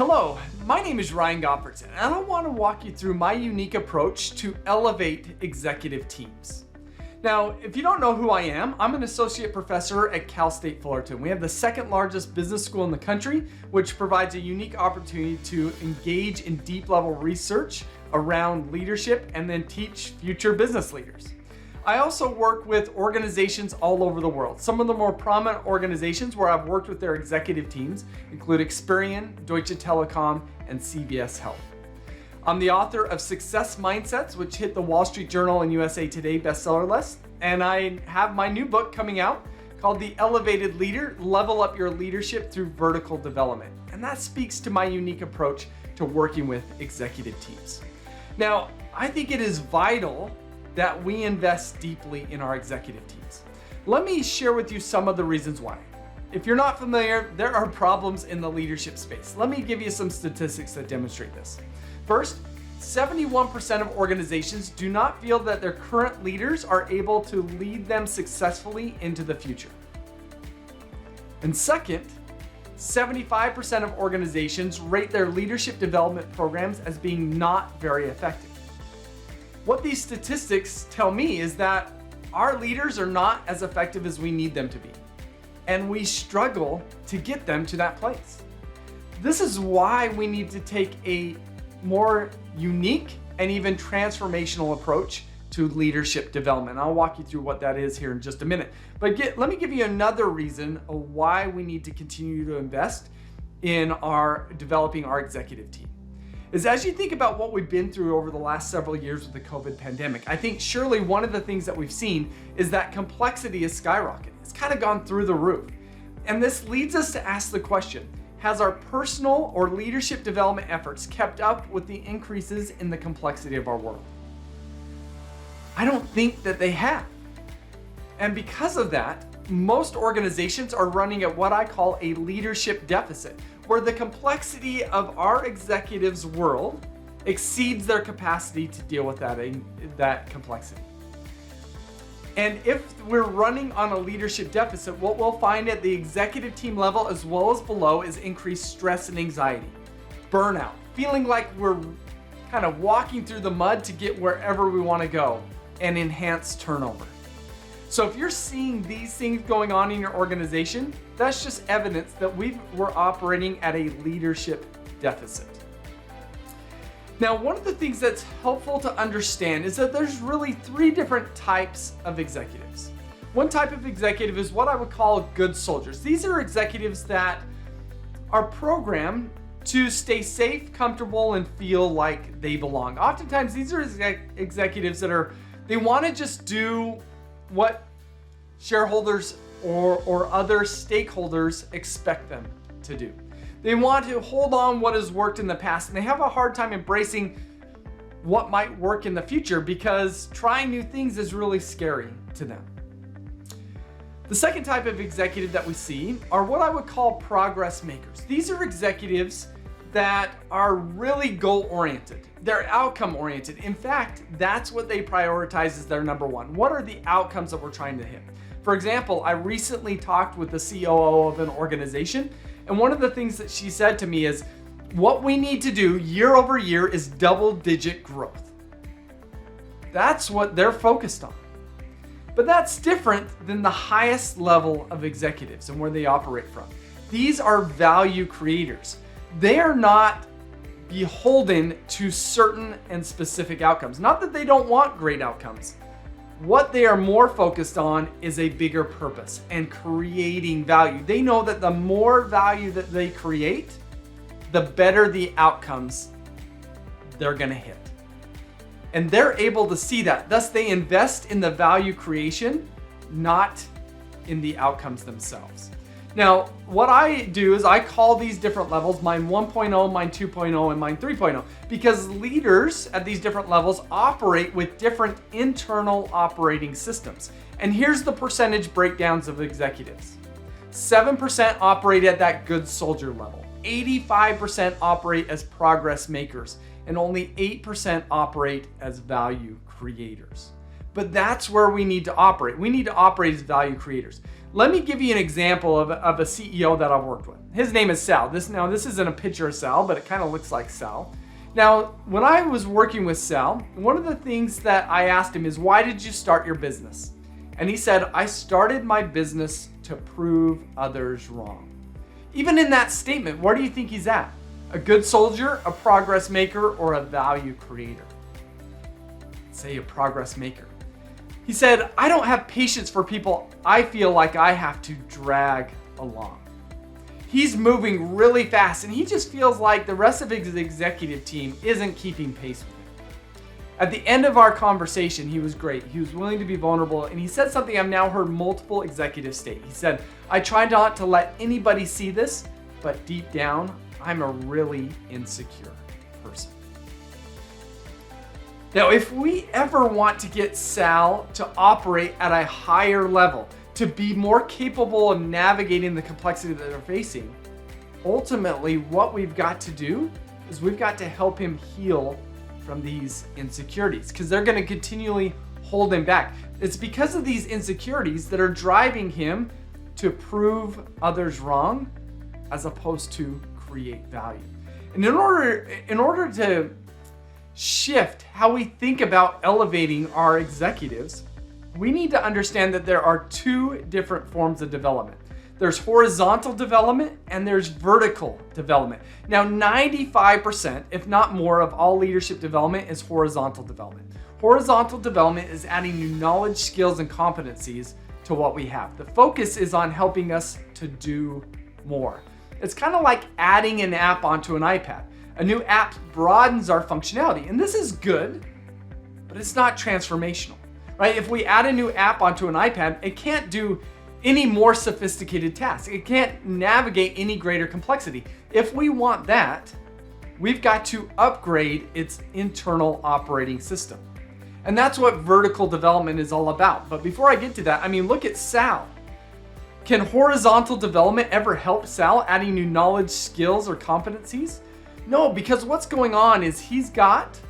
Hello, my name is Ryan Gottfredson, and I want to walk you through my unique approach to elevate executive teams. Now, if you don't know who I am, I'm an associate professor at Cal State Fullerton. We have the second largest business school in the country, which provides a unique opportunity to engage in deep level research around leadership and then teach future business leaders. I also work with organizations all over the world. Some of the more prominent organizations where I've worked with their executive teams include Experian, Deutsche Telekom, and CVS Health. I'm the author of Success Mindsets, which hit the Wall Street Journal and USA Today bestseller list. And I have my new book coming out called The Elevated Leader, Level Up Your Leadership Through Vertical Development. And that speaks to my unique approach to working with executive teams. Now, I think it is vital that we invest deeply in our executive teams. Let me share with you some of the reasons why. If you're not familiar, there are problems in the leadership space. Let me give you some statistics that demonstrate this. First, 71% of organizations do not feel that their current leaders are able to lead them successfully into the future. And second, 75% of organizations rate their leadership development programs as being not very effective. What these statistics tell me is that our leaders are not as effective as we need them to be, and we struggle to get them to that place. This is why we need to take a more unique and even transformational approach to leadership development. I'll walk you through what that is here in just a minute. But let me give you another reason of why we need to continue to invest in developing our executive team. Is as you think about what we've been through over the last several years with the COVID pandemic, I think surely one of the things that we've seen is that complexity is skyrocketing. It's kind of gone through the roof. And this leads us to ask the question, has our personal or leadership development efforts kept up with the increases in the complexity of our world? I don't think that they have. And because of that, most organizations are running at what I call a leadership deficit, where the complexity of our executives' world exceeds their capacity to deal with that complexity. And if we're running on a leadership deficit, what we'll find at the executive team level as well as below is increased stress and anxiety, burnout, feeling like we're kind of walking through the mud to get wherever we want to go, and enhanced turnover. So if you're seeing these things going on in your organization, that's just evidence that we're operating at a leadership deficit. Now, one of the things that's helpful to understand is that there's really three different types of executives. One type of executive is what I would call good soldiers. These are executives that are programmed to stay safe, comfortable, and feel like they belong. Oftentimes, these are executives that they want to just do what shareholders or other stakeholders expect them to do. They want to hold on what has worked in the past, and they have a hard time embracing what might work in the future because trying new things is really scary to them. The second type of executive that we see are what I would call progress makers. These are executives that are really goal-oriented. They're outcome-oriented. In fact, that's what they prioritize as their number one. What are the outcomes that we're trying to hit? For example, I recently talked with the COO of an organization, and one of the things that she said to me is, what we need to do year over year is double-digit growth. That's what they're focused on. But that's different than the highest level of executives and where they operate from. These are value creators. They are not beholden to certain and specific outcomes. Not that they don't want great outcomes. What they are more focused on is a bigger purpose and creating value. They know that the more value that they create, the better the outcomes they're going to hit. And they're able to see that. Thus, they invest in the value creation, not in the outcomes themselves. Now, what I do is I call these different levels mine 1.0, mine 2.0, and mine 3.0, because leaders at these different levels operate with different internal operating systems. And here's the percentage breakdowns of executives. 7% operate at that good soldier level. 85% operate as progress makers, and only 8% operate as value creators. But that's where we need to operate. We need to operate as value creators. Let me give you an example of a CEO that I've worked with. His name is Sal. This isn't a picture of Sal, but it kind of looks like Sal. Now, when I was working with Sal, one of the things that I asked him is, why did you start your business? And he said, I started my business to prove others wrong. Even in that statement, where do you think he's at? A good soldier, a progress maker, or a value creator? Say a progress maker. He said, I don't have patience for people I feel like I have to drag along. He's moving really fast and he just feels like the rest of his executive team isn't keeping pace with him. At the end of our conversation, he was great. He was willing to be vulnerable, and he said something I've now heard multiple executives state. He said, I try not to let anybody see this, but deep down, I'm a really insecure person. Now, if we ever want to get Sal to operate at a higher level, to be more capable of navigating the complexity that they're facing, ultimately what we've got to do is we've got to help him heal from these insecurities, because they're going to continually hold him back. It's because of these insecurities that are driving him to prove others wrong as opposed to create value. And in order to shift how we think about elevating our executives, we need to understand that there are two different forms of development. There's horizontal development and there's vertical development. Now, 95%, if not more, of all leadership development is horizontal development. Horizontal development is adding new knowledge, skills, and competencies to what we have. The focus is on helping us to do more. It's kind of like adding an app onto an iPad. A new app broadens our functionality, and this is good, but it's not transformational, right? If we add a new app onto an iPad, it can't do any more sophisticated tasks. It can't navigate any greater complexity. If we want that, we've got to upgrade its internal operating system. And that's what vertical development is all about. But before I get to that, look at Sal. Can horizontal development ever help Sal adding new knowledge, skills, or competencies? No, because what's going on is he's got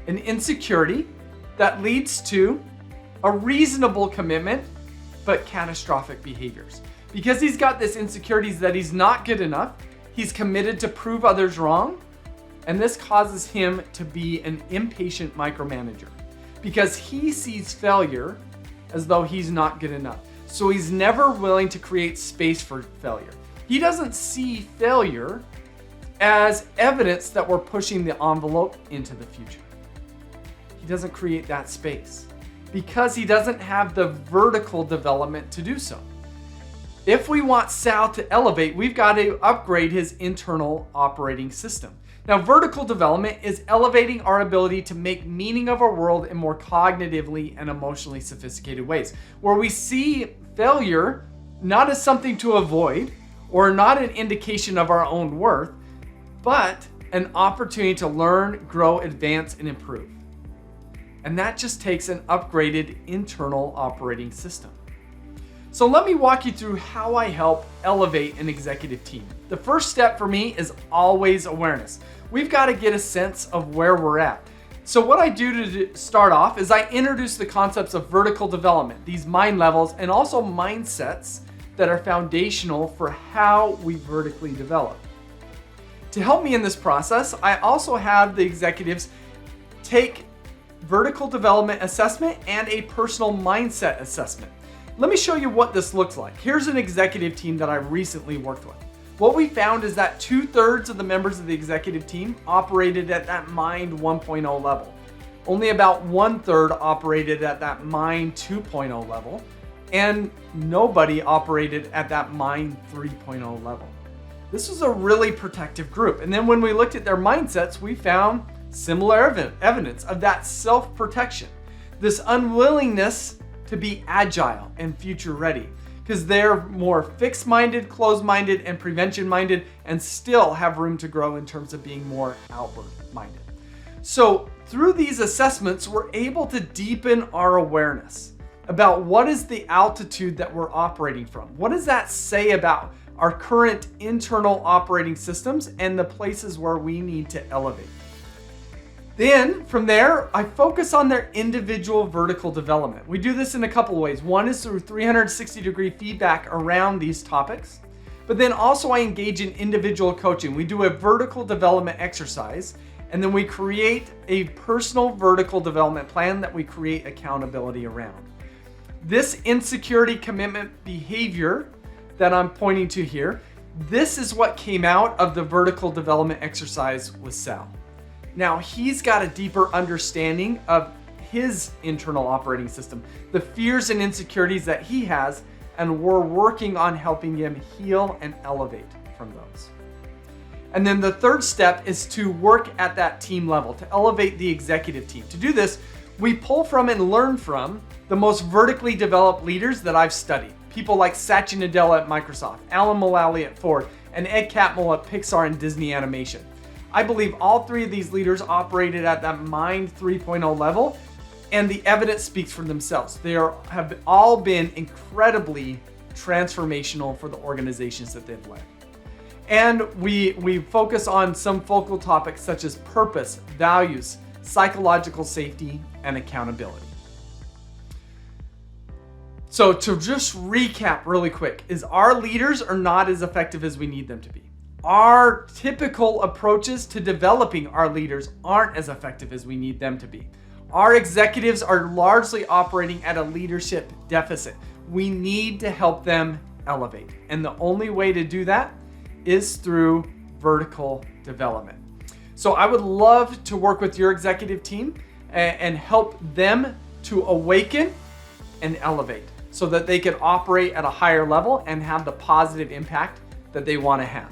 an insecurity that leads to a reasonable commitment, but catastrophic behaviors. Because he's got this insecurities that he's not good enough, he's committed to prove others wrong, and this causes him to be an impatient micromanager because he sees failure as though he's not good enough. So he's never willing to create space for failure. He doesn't see failure as evidence that we're pushing the envelope into the future. He doesn't create that space because he doesn't have the vertical development to do so. If we want Sal to elevate, we've got to upgrade his internal operating system. Now, vertical development is elevating our ability to make meaning of our world in more cognitively and emotionally sophisticated ways, where we see failure not as something to avoid or not an indication of our own worth, but an opportunity to learn, grow, advance, and improve. And that just takes an upgraded internal operating system. So let me walk you through how I help elevate an executive team. The first step for me is always awareness. We've got to get a sense of where we're at. So what I do to start off is I introduce the concepts of vertical development, these mind levels, and also mindsets that are foundational for how we vertically develop. To help me in this process, I also have the executives take vertical development assessment and a personal mindset assessment. Let me show you what this looks like. Here's an executive team that I recently worked with. What we found is that 2/3 of the members of the executive team operated at that Mind 1.0 level. Only about 1/3 operated at that Mind 2.0 level, and nobody operated at that Mind 3.0 level. This was a really protective group. And then when we looked at their mindsets, we found similar evidence of that self-protection, this unwillingness to be agile and future ready, because they're more fixed-minded, closed-minded, and prevention-minded, and still have room to grow in terms of being more outward-minded. So through these assessments, we're able to deepen our awareness about what is the altitude that we're operating from. What does that say about our current internal operating systems and the places where we need to elevate? Then from there, I focus on their individual vertical development. We do this in a couple of ways. One is through 360-degree feedback around these topics, but then also I engage in individual coaching. We do a vertical development exercise, and then we create a personal vertical development plan that we create accountability around. This insecurity commitment behavior that I'm pointing to here, this is what came out of the vertical development exercise with Sal. Now, he's got a deeper understanding of his internal operating system, the fears and insecurities that he has, and we're working on helping him heal and elevate from those. And then the third step is to work at that team level, to elevate the executive team. To do this, we pull from and learn from the most vertically developed leaders that I've studied. People like Satya Nadella at Microsoft, Alan Mulally at Ford, and Ed Catmull at Pixar and Disney Animation. I believe all three of these leaders operated at that Mind 3.0 level, and the evidence speaks for themselves. Have all been incredibly transformational for the organizations that they've led. And we focus on some focal topics such as purpose, values, psychological safety, and accountability. So to just recap really quick, is our leaders are not as effective as we need them to be. Our typical approaches to developing our leaders aren't as effective as we need them to be. Our executives are largely operating at a leadership deficit. We need to help them elevate. And the only way to do that is through vertical development. So I would love to work with your executive team and help them to awaken and elevate so that they can operate at a higher level and have the positive impact that they want to have.